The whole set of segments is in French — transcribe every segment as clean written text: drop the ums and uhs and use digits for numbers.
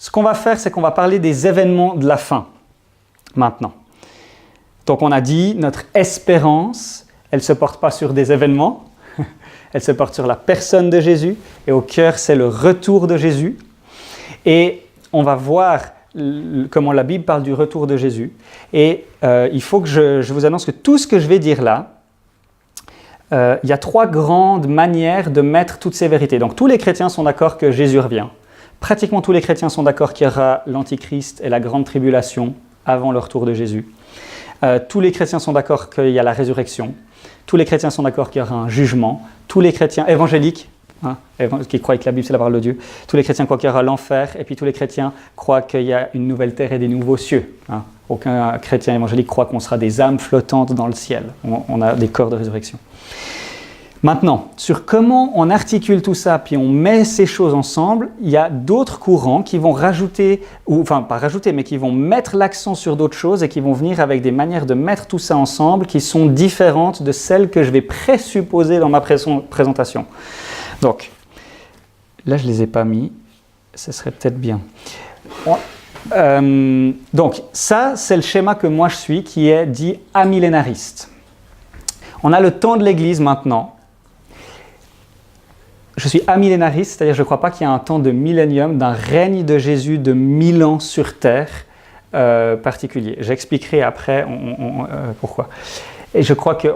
ce qu'on va faire, c'est qu'on va parler des événements de la fin, maintenant. Donc on a dit, notre espérance, elle ne se porte pas sur des événements, elle se porte sur la personne de Jésus, et au cœur, c'est le retour de Jésus. Et on va voir comment la Bible parle du retour de Jésus. Et il faut que je vous annonce que tout ce que je vais dire là, il y a 3 grandes manières de mettre toutes ces vérités. Donc tous les chrétiens sont d'accord que Jésus revient. Pratiquement tous les chrétiens sont d'accord qu'il y aura l'Antichrist et la grande tribulation avant le retour de Jésus. Tous les chrétiens sont d'accord qu'il y a la résurrection. Tous les chrétiens sont d'accord qu'il y aura un jugement. Tous les chrétiens évangéliques, qui croient que la Bible c'est la parole de Dieu, tous les chrétiens croient qu'il y aura l'enfer, et puis tous les chrétiens croient qu'il y a une nouvelle terre et des nouveaux cieux. Aucun chrétien évangélique croit qu'on sera des âmes flottantes dans le ciel. On a des corps de résurrection. Maintenant, sur comment on articule tout ça, puis on met ces choses ensemble, il y a d'autres courants qui vont rajouter, enfin pas rajouter, mais qui vont mettre l'accent sur d'autres choses et qui vont venir avec des manières de mettre tout ça ensemble qui sont différentes de celles que je vais présupposer dans ma présentation. Donc, là je ne les ai pas mis, ce serait peut-être bien. Donc, ça c'est le schéma que moi je suis, qui est dit amillénariste. On a le temps de l'Église maintenant. Je suis amillénariste, c'est-à-dire je ne crois pas qu'il y a un temps de millénium, d'un règne de Jésus de 1000 ans sur terre particulier. J'expliquerai après pourquoi. Et je crois que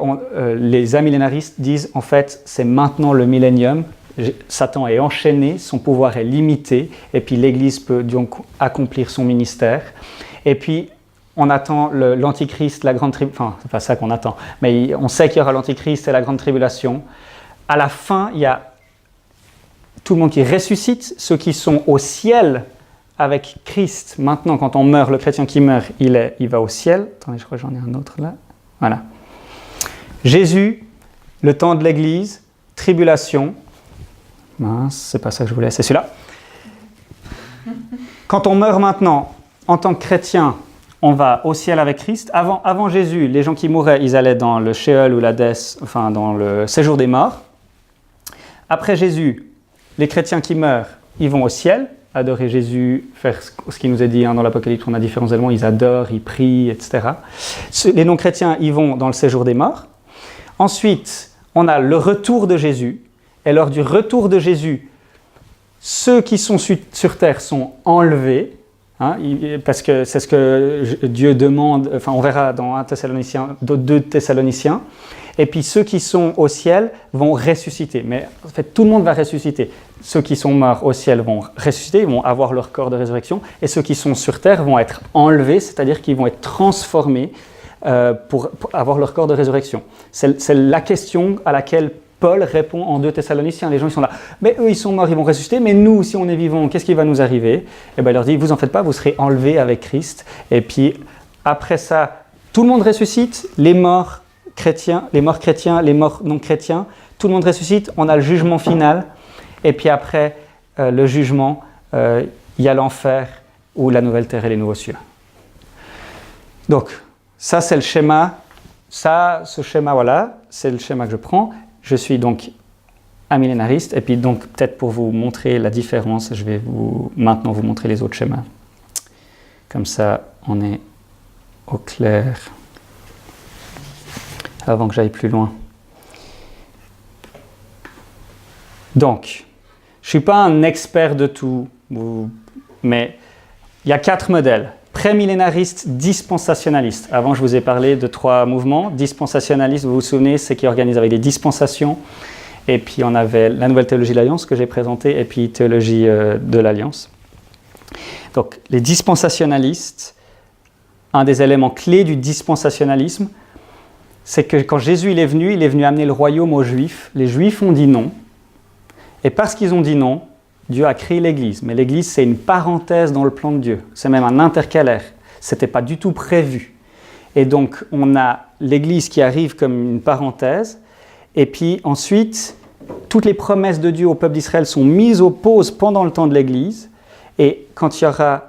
les amillénaristes disent en fait c'est maintenant le millénium, Satan est enchaîné, son pouvoir est limité, et puis l'Église peut donc accomplir son ministère. Et puis on attend l'Antichrist, la grande tribulation, enfin c'est pas ça qu'on attend, mais on sait qu'il y aura l'Antichrist et la grande tribulation. À la fin, il y a tout le monde qui ressuscite, ceux qui sont au ciel avec Christ. Maintenant, quand on meurt, le chrétien qui meurt, il va au ciel. Attendez, je crois que j'en ai un autre là. Voilà. Jésus, le temps de l'Église, tribulation. Mince, c'est pas ça que je voulais, c'est celui-là. Quand on meurt maintenant, en tant que chrétien, on va au ciel avec Christ. Avant Jésus, les gens qui mouraient, ils allaient dans le Sheol ou l'Hadès, enfin dans le séjour des morts. Après Jésus, les chrétiens qui meurent, ils vont au ciel, adorer Jésus, faire ce qui nous est dit dans l'Apocalypse, on a différents éléments, ils adorent, ils prient, etc. Les non-chrétiens, ils vont dans le séjour des morts. Ensuite, on a le retour de Jésus. Et lors du retour de Jésus, ceux qui sont sur terre sont enlevés, parce que c'est ce que Dieu demande, enfin on verra dans 2 Thessaloniciens. Et puis ceux qui sont au ciel vont ressusciter. Mais en fait, tout le monde va ressusciter. Ceux qui sont morts au ciel vont ressusciter, ils vont avoir leur corps de résurrection. Et ceux qui sont sur terre vont être enlevés, c'est-à-dire qu'ils vont être transformés pour avoir leur corps de résurrection. C'est la question à laquelle Paul répond en 2 Thessaloniciens. Les gens ils sont là, mais eux ils sont morts, ils vont ressusciter, mais nous, si on est vivants, qu'est-ce qui va nous arriver? Et bien il leur dit, vous en faites pas, vous serez enlevés avec Christ. Et puis après ça, tout le monde ressuscite, les morts chrétiens, les morts non chrétiens, tout le monde ressuscite, on a le jugement final, et puis après le jugement, il y a l'enfer ou la nouvelle terre et les nouveaux cieux. Donc, ça c'est le schéma, ce schéma, voilà, c'est le schéma que je prends. Je suis donc amillénariste, et puis donc peut-être pour vous montrer la différence, je vais maintenant vous montrer les autres schémas. Comme ça, on est au clair. Avant que j'aille plus loin. Donc, je ne suis pas un expert de tout, mais il y a 4 modèles. Prémillénariste, dispensationaliste. Avant, je vous ai parlé de 3 mouvements. Dispensationaliste, vous vous souvenez, c'est qui organise avec des dispensations. Et puis, on avait la nouvelle théologie de l'Alliance que j'ai présentée, et puis théologie de l'Alliance. Donc, les dispensationalistes, un des éléments clés du dispensationalisme, c'est que quand Jésus il est venu amener le royaume aux Juifs. Les Juifs ont dit non. Et parce qu'ils ont dit non, Dieu a créé l'Église. Mais l'Église, c'est une parenthèse dans le plan de Dieu. C'est même un intercalaire. Ce n'était pas du tout prévu. Et donc, on a l'Église qui arrive comme une parenthèse. Et puis ensuite, toutes les promesses de Dieu au peuple d'Israël sont mises aux pauses pendant le temps de l'Église. Et quand il y aura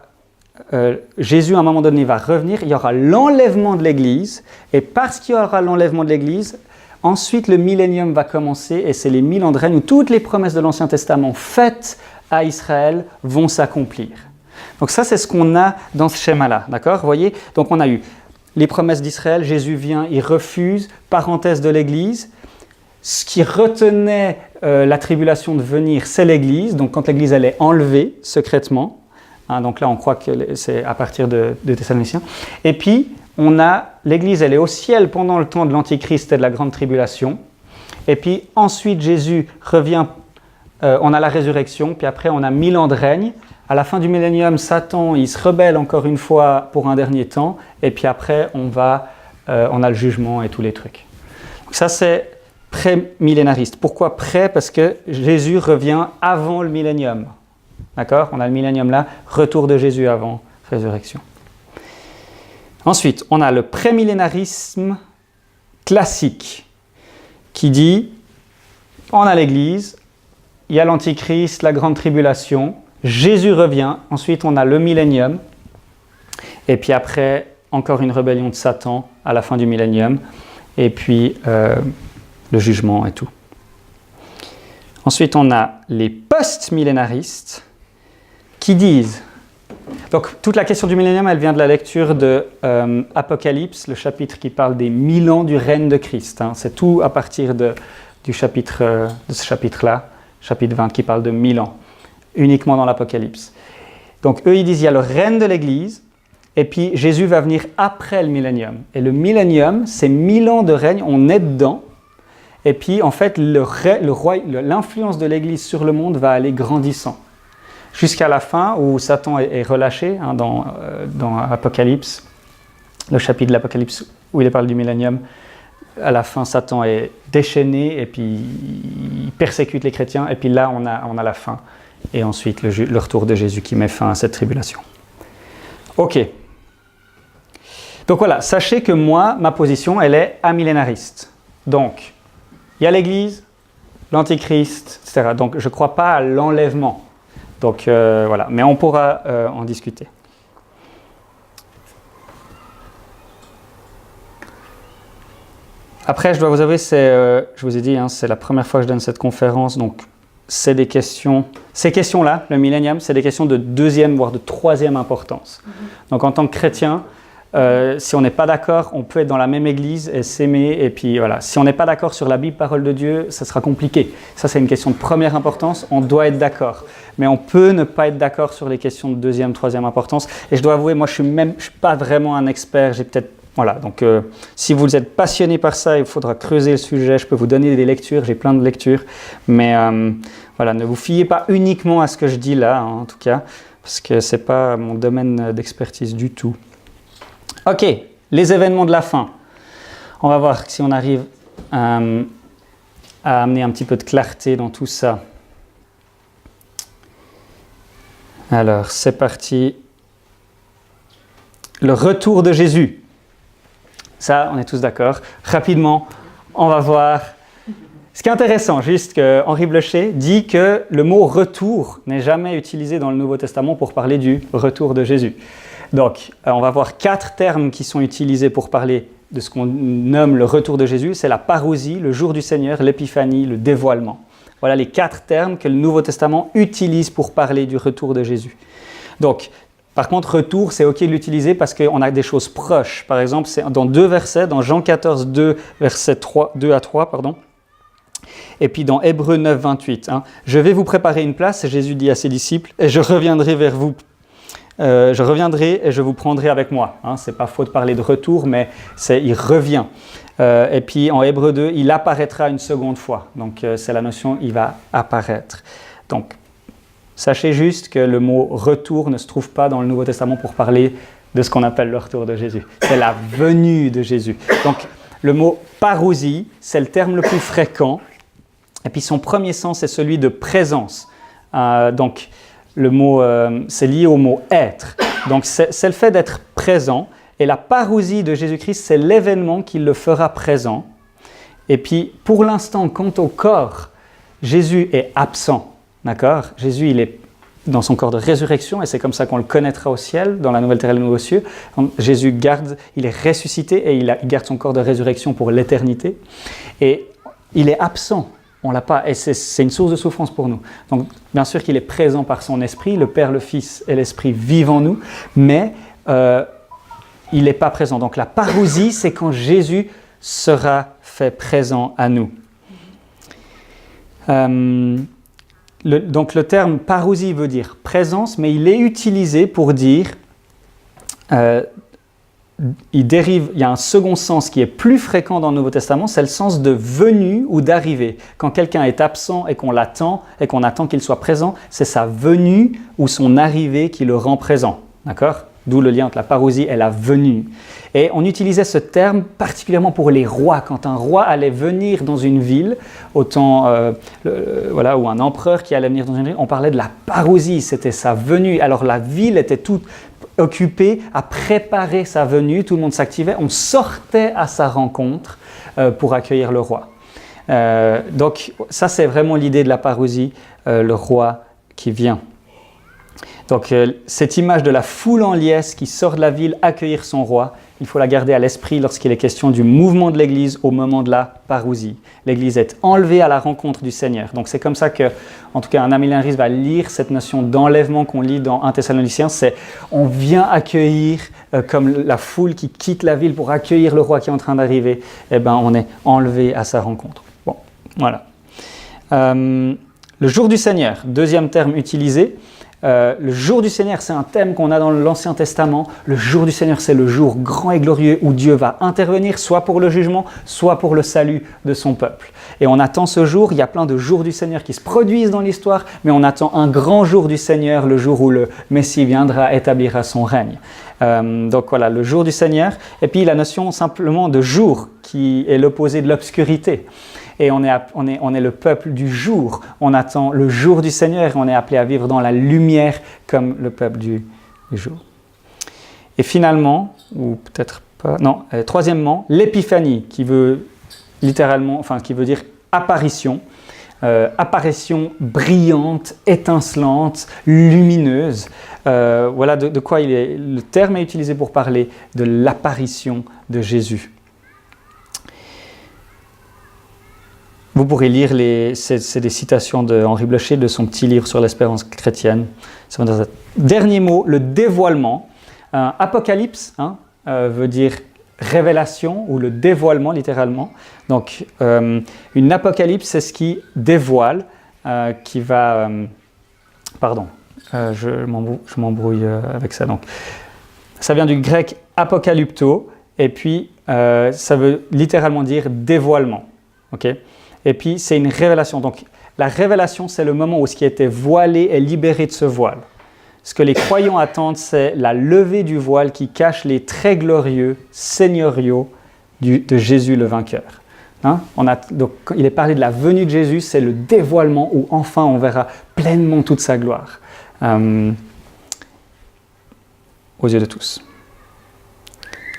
Jésus, à un moment donné, va revenir, il y aura l'enlèvement de l'Église, et parce qu'il y aura l'enlèvement de l'Église, ensuite le millénium va commencer, et c'est les 1000 ans de règne où toutes les promesses de l'Ancien Testament faites à Israël vont s'accomplir. Donc ça, c'est ce qu'on a dans ce schéma-là, d'accord? Vous voyez? Donc on a eu les promesses d'Israël, Jésus vient, il refuse, parenthèse de l'Église. Ce qui retenait la tribulation de venir, c'est l'Église. Donc quand l'Église, elle est enlevée secrètement, hein, donc là on croit que c'est à partir de Thessaloniciens. Et puis, on a l'Église, elle est au ciel pendant le temps de l'Antichrist et de la grande tribulation. Et puis ensuite, Jésus revient, on a la résurrection, puis après on a 1000 ans de règne. À la fin du millénium, Satan, il se rebelle encore une fois pour un dernier temps, et puis après, on a le jugement et tous les trucs. Donc ça, c'est pré-millénariste. Pourquoi pré? Parce que Jésus revient avant le millénium. D'accord? On a le millénium là, retour de Jésus avant résurrection. Ensuite, on a le pré-millénarisme classique, qui dit, on a l'Église, il y a l'Antichrist, la grande tribulation, Jésus revient, ensuite on a le millénium, et puis après, encore une rébellion de Satan à la fin du millénium, et puis le jugement et tout. Ensuite, on a les post-millénaristes qui disent... Donc, toute la question du millénium, elle vient de la lecture de Apocalypse, le chapitre qui parle des 1000 ans du règne de Christ. Hein. C'est tout à partir de ce chapitre-là, chapitre 20, qui parle de 1000 ans. Uniquement dans l'Apocalypse. Donc eux, ils disent, il y a le règne de l'Église, et puis Jésus va venir après le millénium. Et le millénium, c'est 1000 ans de règne, on est dedans, et puis en fait, l'influence de l'Église sur le monde va aller grandissant. Jusqu'à la fin, où Satan est relâché, hein, dans Apocalypse, le chapitre de l'Apocalypse où il parle du millénium, à la fin, Satan est déchaîné, et puis il persécute les chrétiens, et puis là, on a la fin. Et ensuite, le retour de Jésus qui met fin à cette tribulation. Ok. Donc voilà, sachez que moi, ma position, elle est amillénariste. Donc, il y a l'Église, l'Antichrist, etc. Donc, je ne crois pas à l'enlèvement. Donc, voilà. Mais on pourra en discuter. Après, je dois vous avouer, je vous ai dit, hein, c'est la première fois que je donne cette conférence, donc c'est des questions, ces questions-là, le millénium, c'est des questions de deuxième, voire de troisième importance. Donc en tant que chrétien, si on n'est pas d'accord, on peut être dans la même église et s'aimer, et puis voilà. Si on n'est pas d'accord sur la Bible, parole de Dieu, ça sera compliqué. Ça, c'est une question de première importance, on doit être d'accord. Mais on peut ne pas être d'accord sur les questions de deuxième, troisième importance. Et je dois avouer, moi, je suis pas vraiment un expert, j'ai peut-être... Voilà, donc si vous êtes passionné par ça, il faudra creuser le sujet, je peux vous donner des lectures, j'ai plein de lectures, mais voilà, ne vous fiez pas uniquement à ce que je dis là, hein, en tout cas, parce que ce n'est pas mon domaine d'expertise du tout. Ok, les événements de la fin. On va voir si on arrive à amener un petit peu de clarté dans tout ça. Alors, c'est parti. Le retour de Jésus. Ça, on est tous d'accord. Rapidement, on va voir. Ce qui est intéressant, juste que Henri Blocher dit que le mot « retour » n'est jamais utilisé dans le Nouveau Testament pour parler du retour de Jésus. Donc, on va voir 4 termes qui sont utilisés pour parler de ce qu'on nomme le retour de Jésus. C'est la parousie, le jour du Seigneur, l'épiphanie, le dévoilement. Voilà les 4 termes que le Nouveau Testament utilise pour parler du retour de Jésus. Donc, par contre, retour, c'est OK de l'utiliser parce qu'on a des choses proches. Par exemple, c'est dans 2 versets, dans Jean 14, 2, versets 2 à 3, pardon. Et puis dans Hébreux 9, 28. Hein, je vais vous préparer une place, Jésus dit à ses disciples, et je reviendrai vers vous. Je reviendrai et je vous prendrai avec moi. Hein, c'est pas faux de parler de retour, mais il revient. Et puis en Hébreux 2, il apparaîtra une seconde fois. Donc c'est la notion, il va apparaître. Donc, sachez juste que le mot « retour » ne se trouve pas dans le Nouveau Testament pour parler de ce qu'on appelle le retour de Jésus. C'est la venue de Jésus. Donc, le mot « parousie », c'est le terme le plus fréquent. Et puis, son premier sens est celui de présence. Donc, le mot, c'est lié au mot « être ». Donc, c'est le fait d'être présent. Et la parousie de Jésus-Christ, c'est l'événement qui le fera présent. Et puis, pour l'instant, quant au corps, Jésus est absent. D'accord? Jésus, il est dans son corps de résurrection, et c'est comme ça qu'on le connaîtra au ciel, dans la nouvelle terre et le nouveau cieux. Jésus il est ressuscité, et il garde son corps de résurrection pour l'éternité. Et il est absent. on l'a pas, et c'est une source de souffrance pour nous. Donc, bien sûr qu'il est présent par son esprit, le Père, le Fils et l'Esprit vivent en nous, mais il n'est pas présent. Donc, la parousie, c'est quand Jésus sera fait présent à nous. Donc, le terme parousie veut dire présence, mais il est utilisé pour dire... il y a un second sens qui est plus fréquent dans le Nouveau Testament, c'est le sens de venue ou d'arrivée. Quand quelqu'un est absent et qu'on l'attend et qu'on attend qu'il soit présent, c'est sa venue ou son arrivée qui le rend présent. D'accord ? D'où le lien entre la parousie et la venue. Et on utilisait ce terme particulièrement pour les rois. Quand un roi allait venir dans une ville, autant ou un empereur qui allait venir dans une ville, on parlait de la parousie, c'était sa venue. Alors la ville était toute occupé à préparer sa venue, tout le monde s'activait, on sortait à sa rencontre pour accueillir le roi. Donc ça c'est vraiment l'idée de la parousie, le roi qui vient. Donc cette image de la foule en liesse qui sort de la ville accueillir son roi, il faut la garder à l'esprit lorsqu'il est question du mouvement de l'Église au moment de la parousie. L'Église est enlevée à la rencontre du Seigneur. Donc c'est comme ça que, en tout cas, un amillenariste va lire cette notion d'enlèvement qu'on lit dans 1 Thessaloniciens. C'est on vient accueillir, comme la foule qui quitte la ville pour accueillir le roi qui est en train d'arriver. Eh bien, on est enlevé à sa rencontre. Bon, voilà. Le jour du Seigneur, deuxième terme utilisé. Le jour du Seigneur, c'est un thème qu'on a dans l'Ancien Testament. Le jour du Seigneur, c'est le jour grand et glorieux où Dieu va intervenir, soit pour le jugement, soit pour le salut de son peuple. Et on attend ce jour, il y a plein de jours du Seigneur qui se produisent dans l'histoire, mais on attend un grand jour du Seigneur, le jour où le Messie viendra, établira son règne. Donc voilà, le jour du Seigneur. Et puis la notion simplement de jour, qui est l'opposé de l'obscurité. Et on est le peuple du jour. On attend le jour du Seigneur et on est appelé à vivre dans la lumière comme le peuple du jour. Et finalement, ou peut-être pas, non, troisièmement, l'épiphanie qui veut littéralement, qui veut dire apparition. Apparition brillante, étincelante, lumineuse. Voilà de quoi le terme est utilisé pour parler de l'apparition de Jésus. Vous pourrez lire, c'est des citations d'Henri Blocher de son petit livre sur l'espérance chrétienne. Dernier mot, le dévoilement. Apocalypse veut dire révélation ou le dévoilement littéralement. Donc une apocalypse, c'est ce qui dévoile, qui va... je m'embrouille avec ça. Donc, ça vient du grec apocalypto et puis ça veut littéralement dire dévoilement. Okay ? Et puis, c'est une révélation. Donc, la révélation, c'est le moment où ce qui était voilé est libéré de ce voile. Ce que les croyants attendent, c'est la levée du voile qui cache les traits glorieux, seigneuriaux de Jésus le vainqueur. Donc, quand il est parlé de la venue de Jésus, c'est le dévoilement où enfin on verra pleinement toute sa gloire aux yeux de tous.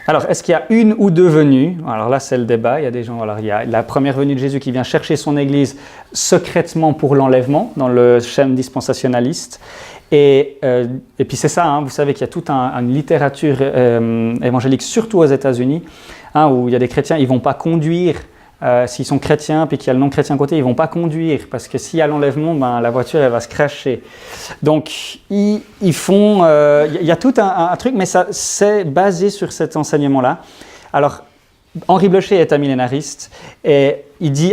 Alors, est-ce qu'il y a une ou deux venues ? Alors là, c'est le débat. Il y a des gens. Alors, il y a la première venue de Jésus qui vient chercher son Église secrètement pour l'enlèvement, dans le schème dispensationaliste. Et puis c'est ça, vous savez qu'il y a toute une littérature évangélique, surtout aux États-Unis, où il y a des chrétiens, ils ne vont pas conduire. S'ils sont chrétiens puis qu'il y a le non-chrétien à côté, ils ne vont pas conduire parce que s'il y a l'enlèvement, la voiture elle va se crasher. Donc ils font, il y a tout un truc, mais ça c'est basé sur cet enseignement-là. Alors Henri Blocher est un millénariste et il dit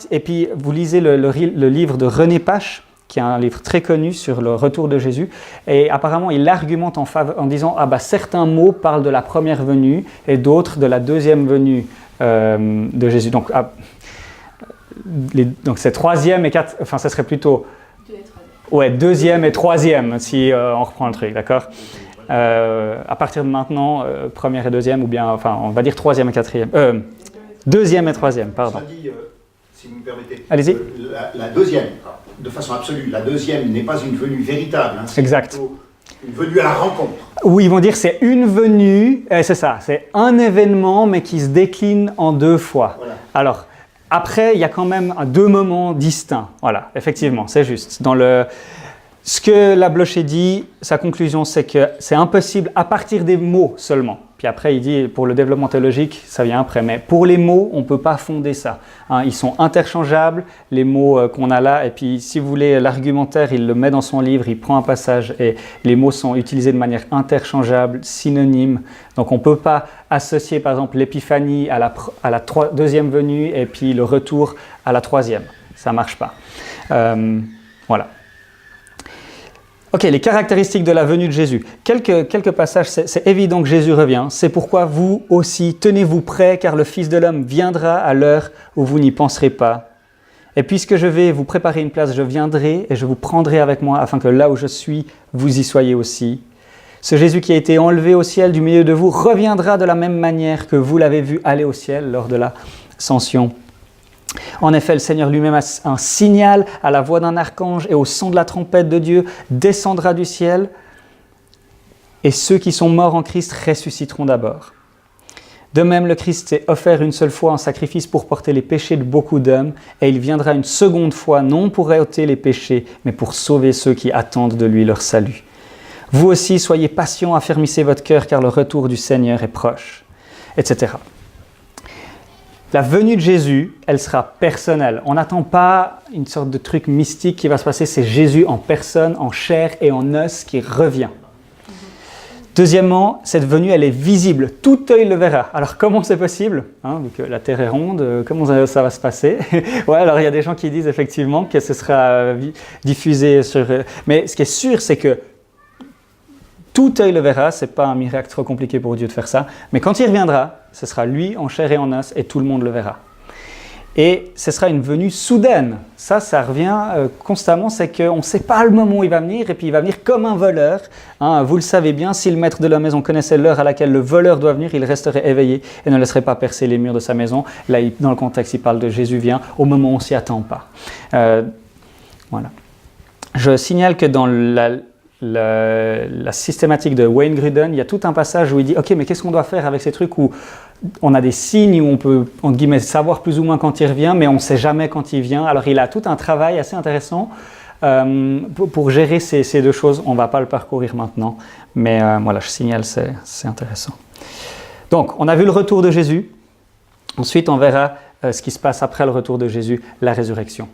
et puis vous lisez le livre de René Pache, qui est un livre très connu sur le retour de Jésus, et apparemment il argumente en disant certains mots parlent de la première venue et d'autres de la deuxième venue de Jésus. Donc c'est troisième et quatre, ça serait plutôt deuxième et troisième si on reprend le truc, d'accord. À partir de maintenant, première et deuxième, ou bien on va dire troisième et quatrième, deuxième et troisième, pardon. Ça dit, si vous me permettez, allez-y. La deuxième, de façon absolue, la deuxième n'est pas une venue véritable. C'est exact. Une venue à la rencontre. Oui, ils vont dire c'est une venue, c'est ça, c'est un événement mais qui se décline en deux fois. Voilà. Alors, après, il y a quand même deux moments distincts. Voilà, effectivement, c'est juste. Ce que la Blocher dit, sa conclusion, c'est que c'est impossible à partir des mots seulement. Puis après, il dit, pour le développement théologique, ça vient après. Mais pour les mots, on ne peut pas fonder ça. Hein, ils sont interchangeables, les mots qu'on a là. Et puis, si vous voulez, l'argumentaire, il le met dans son livre, il prend un passage et les mots sont utilisés de manière interchangeable, synonyme. Donc, on ne peut pas associer, par exemple, l'épiphanie à la deuxième venue et puis le retour à la troisième. Ça ne marche pas. Voilà. Ok, les caractéristiques de la venue de Jésus. Quelques passages, c'est évident que Jésus revient. C'est pourquoi vous aussi, tenez-vous prêts, car le Fils de l'homme viendra à l'heure où vous n'y penserez pas. Et puisque je vais vous préparer une place, je viendrai et je vous prendrai avec moi, afin que là où je suis, vous y soyez aussi. Ce Jésus qui a été enlevé au ciel du milieu de vous reviendra de la même manière que vous l'avez vu aller au ciel lors de l'ascension. En effet, le Seigneur lui-même a un signal à la voix d'un archange et au son de la trompette de Dieu descendra du ciel et ceux qui sont morts en Christ ressusciteront d'abord. De même, le Christ s'est offert une seule fois en sacrifice pour porter les péchés de beaucoup d'hommes et il viendra une seconde fois non pour ôter les péchés mais pour sauver ceux qui attendent de lui leur salut. Vous aussi, soyez patients, affermissez votre cœur car le retour du Seigneur est proche, etc. La venue de Jésus, elle sera personnelle. On n'attend pas une sorte de truc mystique qui va se passer, c'est Jésus en personne, en chair et en os qui revient. Deuxièmement, cette venue, elle est visible, tout œil le verra. Alors comment c'est possible, vu que la Terre est ronde, comment ça va se passer? Ouais, alors il y a des gens qui disent effectivement que ce sera diffusé sur... Mais ce qui est sûr, c'est que tout œil le verra, ce n'est pas un miracle trop compliqué pour Dieu de faire ça, mais quand il reviendra, ce sera lui en chair et en os et tout le monde le verra. Et ce sera une venue soudaine. Ça revient constamment, c'est qu'on ne sait pas le moment où il va venir et puis il va venir comme un voleur. Vous le savez bien, si le maître de la maison connaissait l'heure à laquelle le voleur doit venir, il resterait éveillé et ne laisserait pas percer les murs de sa maison. Là, dans le contexte, il parle de Jésus vient au moment où on ne s'y attend pas. Voilà. Je signale que dans la systématique de Wayne Grudem, il y a tout un passage où il dit « Ok, mais qu'est-ce qu'on doit faire avec ces trucs où on a des signes, où on peut, entre guillemets, savoir plus ou moins quand il revient, mais on ne sait jamais quand il vient ?» Alors, il a tout un travail assez intéressant pour gérer ces deux choses. On ne va pas le parcourir maintenant, mais voilà, je signale, c'est intéressant. Donc, on a vu le retour de Jésus. Ensuite, on verra ce qui se passe après le retour de Jésus, la résurrection.